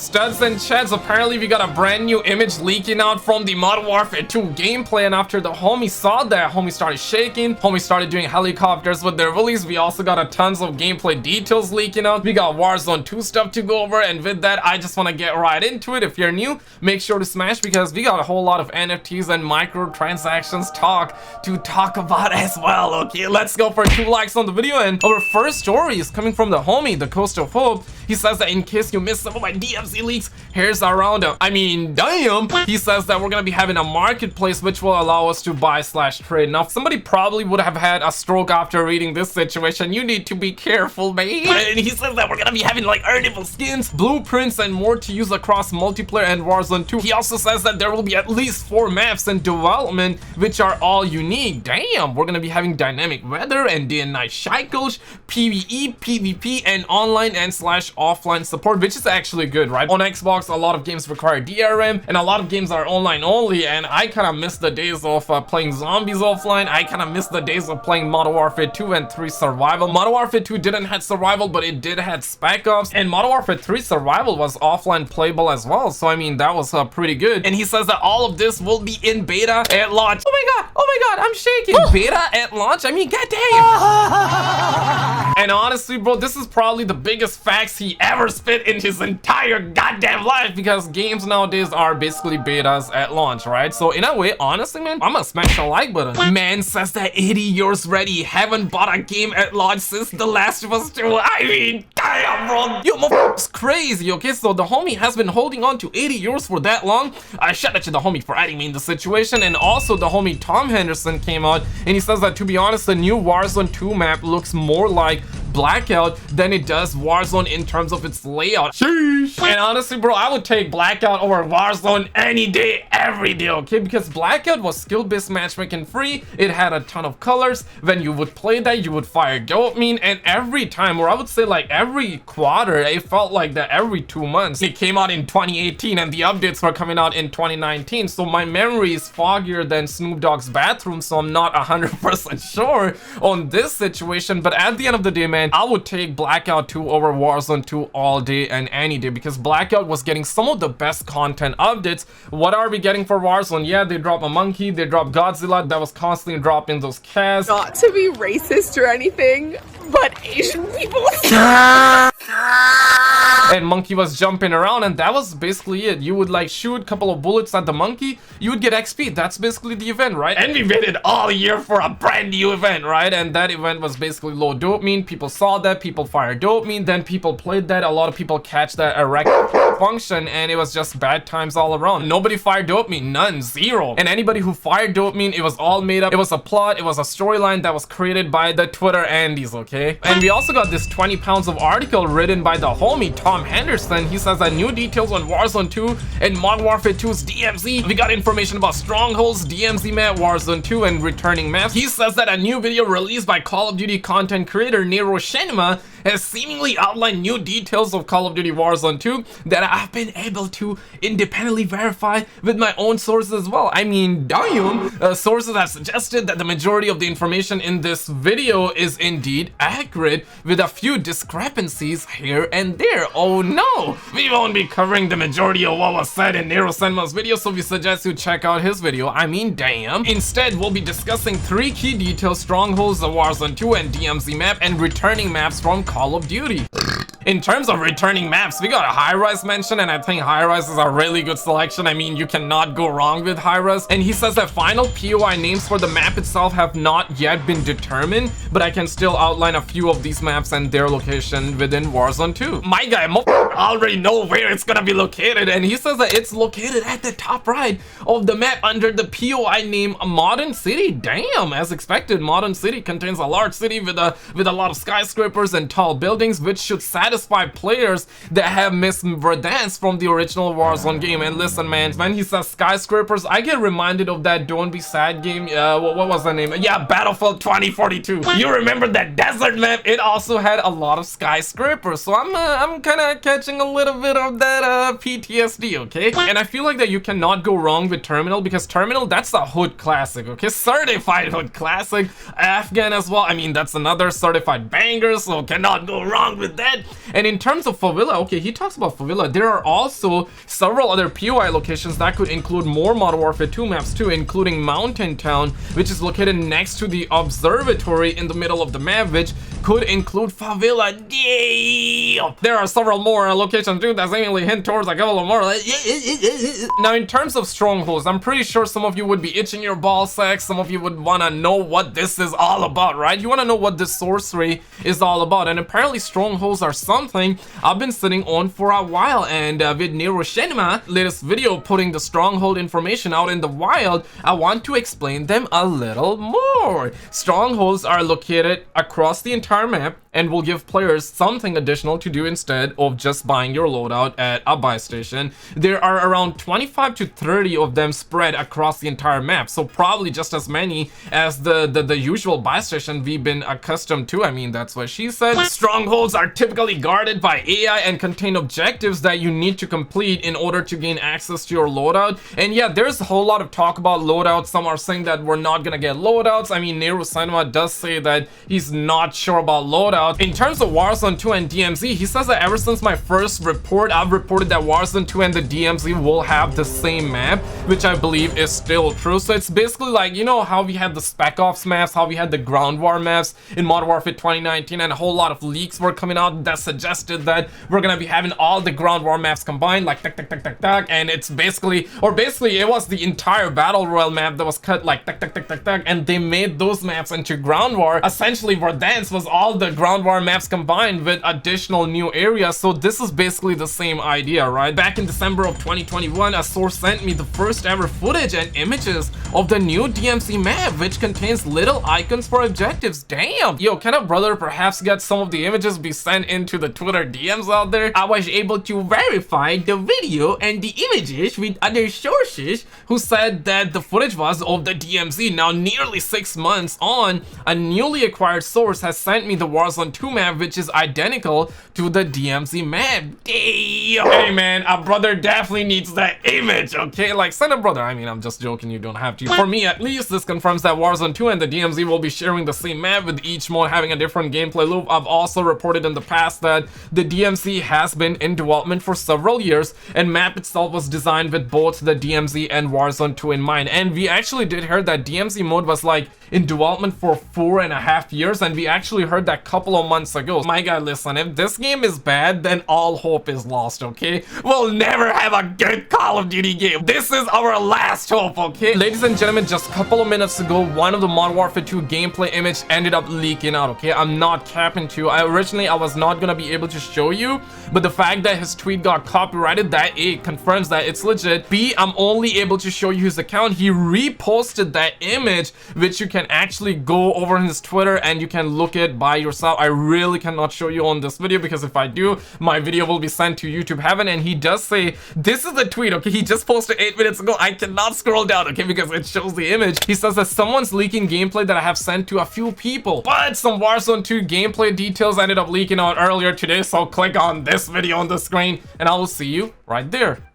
Studs and chads, apparently we got a brand new image leaking out from the Modern Warfare 2 gameplay, and after the homie saw that, homie started shaking, homie started doing helicopters with their willies. We also got a tons of gameplay details leaking out. We got Warzone 2 stuff to go over, and with that, I just want to get right into it. If you're new, make sure to smash, because we got a whole lot of NFTs and microtransactions to talk about as well. Okay, let's go for 2 likes on the video. And our first story is coming from the homie, the Coast of Hope. He says that in case you missed some of my DMZ leaks, here's our roundup. I mean, damn. He says that we're gonna be having a marketplace which will allow us to buy/trade. Now, somebody probably would have had a stroke after reading this situation. You need to be careful, man. And he says that we're gonna be having like earnable skins, blueprints, and more to use across multiplayer and Warzone 2. He also says that there will be at least 4 maps in development, which are all unique. Damn, we're gonna be having dynamic weather and day and night cycles, PvE, PvP, and online and /offline support, which is actually good, right? On Xbox, a lot of games require DRM, and a lot of games are online only, and I kind of miss the days of playing zombies offline. I kind of miss the days of playing Modern Warfare 2 and 3 survival. Modern Warfare 2 didn't have survival, but it did have Spec Ops, and Modern Warfare 3 survival was offline playable as well, so I mean, that was pretty good. And he says that all of this will be in beta at launch. Oh my god, I'm shaking. Beta at launch? I mean, goddamn. And honestly, bro, this is probably the biggest facts he ever spit in his entire goddamn life, because games nowadays are basically betas at launch, right? So in a way, honestly, man, I'm gonna smash the like button. Man says that 80 years ready, haven't bought a game at launch since The Last of Us 2. I mean, damn, bro, you motherfuckers crazy. Okay, so the homie has been holding on to 80 euros for that long. I shout at you, the homie, for adding me in the situation. And also the homie Tom Henderson came out and he says that, to be honest, the new Warzone 2 map looks more like Blackout than it does Warzone in terms of its layout. Sheesh. And honestly, bro, I would take Blackout over Warzone any day, every day, okay? Because Blackout was skill-based matchmaking free. It had a ton of colors. When you would play that, you would fire dopamine, and every time, or I would say like every quarter, it felt like that every 2 months. It came out in 2018 and the updates were coming out in 2019, so my memory is foggier than Snoop Dogg's bathroom, so I'm not 100% sure on this situation. But at the end of the day, man, I would take Blackout 2 over Warzone 2 all day and any day, because Blackout was getting some of the best content updates. What are we getting for Warzone? Yeah, they dropped a monkey, they dropped Godzilla that was constantly dropping those casts. Not to be racist or anything, but Asian people. And monkey was jumping around, and that was basically it. You would like shoot a couple of bullets at the monkey, you would get XP. That's basically the event, right? And we waited all year for a brand new event, right? And that event was basically low dopamine. People saw that, people fired dopamine, then people played that. A lot of people catch that erect function, and it was just bad times all around. Nobody fired dopamine, none, zero. And anybody who fired dopamine, it was all made up. It was a plot, it was a storyline that was created by the Twitter Andes, okay? And we also got this 20 pounds of article written by the homie Tom Henderson. He says that new details on Warzone 2 and Modern Warfare 2's DMZ. We got information about strongholds, DMZ map, Warzone 2, and returning maps. He says that a new video released by Call of Duty content creator Nero Shenema has seemingly outlined new details of Call of Duty Warzone 2 that I've been able to independently verify with my own sources as well. I mean, damn. Sources have suggested that the majority of the information in this video is indeed accurate, with a few discrepancies here and there. Oh no, we won't be covering the majority of what was said in Nero Senma's video, so we suggest you check out his video. I mean, damn. Instead, we'll be discussing 3 key details: strongholds, the Warzone 2 and DMZ map, and returning maps from Call of Duty. In terms of returning maps, we got a high-rise mention, and I think high-rise is a really good selection. I mean, you cannot go wrong with high-rise. And he says that final POI names for the map itself have not yet been determined, but I can still outline a few of these maps and their location within Warzone 2. My guy already know where it's gonna be located, and he says that it's located at the top right of the map under the POI name Modern City. Damn, as expected, Modern City contains a large city with a lot of skyscrapers and tall buildings, which should satisfy players that have missed Verdansk from the original Warzone game. And listen, man, when he says skyscrapers, I get reminded of that Don't Be Sad game. What was the name? Yeah, Battlefield 2042. You remember that desert map? It also had a lot of skyscrapers, so I'm kind of catching a little bit of that PTSD, okay? And I feel like that you cannot go wrong with Terminal, because Terminal, that's a hood classic, okay? Certified hood classic. Afghan as well. I mean, that's another certified banger, so cannot go wrong with that. And in terms of favela, okay, he talks about favela. There are also several other POI locations that could include more Modern Warfare 2 maps too, including Mountain Town, which is located next to the observatory in the middle of the map, which could include favela. Damn! There are several more locations too that seemingly hint towards a couple of more. Now, in terms of strongholds, I'm pretty sure some of you would be itching your ball sacks. Some of you would want to know what this is all about, right? You want to know what this sorcery is all about. And apparently strongholds are something I've been sitting on for a while. And with Nero latest video putting the stronghold information out in the wild, I want to explain them a little more. Strongholds are located across the entire map and will give players something additional to do instead of just buying your loadout at a buy station. There are around 25 to 30 of them spread across the entire map, so probably just as many as the usual buy station we've been accustomed to. I mean, that's what she said. Strongholds are typically guarded by AI and contain objectives that you need to complete in order to gain access to your loadout. And yeah, there's a whole lot of talk about loadouts. Some are saying that we're not gonna get loadouts. I mean, Nero does say that he's not sure about loadouts. In terms of Warzone 2 and DMZ, he says that ever since my first report, I've reported that Warzone 2 and the DMZ will have the same map, which I believe is still true. So it's basically like, you know how we had the Spec Ops maps, how we had the Ground War maps in Modern Warfare 2019, and a whole lot of leaks were coming out that suggested that we're gonna be having all the Ground War maps combined, like and it's basically, it was the entire Battle Royale map that was cut like and they made those maps into Ground War. Essentially, Verdansk was all the Ground War maps combined with additional new areas. So this is basically the same idea, right? Back in December of 2021, a source sent me the first ever footage and images of the new DMZ map, which contains little icons for objectives. Damn! Yo, can a brother perhaps get some of the images be sent into the Twitter DMs out there? I was able to verify the video and the images with other sources who said that the footage was of the DMZ. Now, nearly 6 months on, a newly acquired source has sent me the Warzone 2 map, which is identical to the DMZ map. Damn! Hey man, a brother definitely needs that image, okay? Like, send a brother. I mean, I'm just joking, you don't have to. For me, at least, this confirms that Warzone 2 and the DMZ will be sharing the same map, with each mode having a different gameplay loop. I've also reported in the past that the DMZ has been in development for several years, and map itself was designed with both the DMZ and Warzone 2 in mind. And we actually did hear that DMZ mode was like in development for 4.5 years, and we actually heard that couple of months ago. My guy, listen, if this game is bad, then all hope is lost, okay? We'll never have a good Call of Duty game. This is our last hope, okay? Ladies and gentlemen, just a couple of minutes ago, one of the Modern Warfare 2 gameplay image ended up leaking out, okay? I'm not capping to you. Originally, I was not gonna be able to show you, but the fact that his tweet got copyrighted, that A, confirms that it's legit. B, I'm only able to show you his account. He reposted that image, which you can actually go over his Twitter and you can look it by yourself. I really cannot show you on this video, because if I do, my video will be sent to YouTube heaven. And he does say, this is the tweet, okay? He just posted 8 minutes ago. I cannot scroll down, okay, because it shows the image. He says that someone's leaking gameplay that I have sent to a few people, but some Warzone 2 gameplay details ended up leaking out earlier today. So click on this video on the screen and I will see you right there.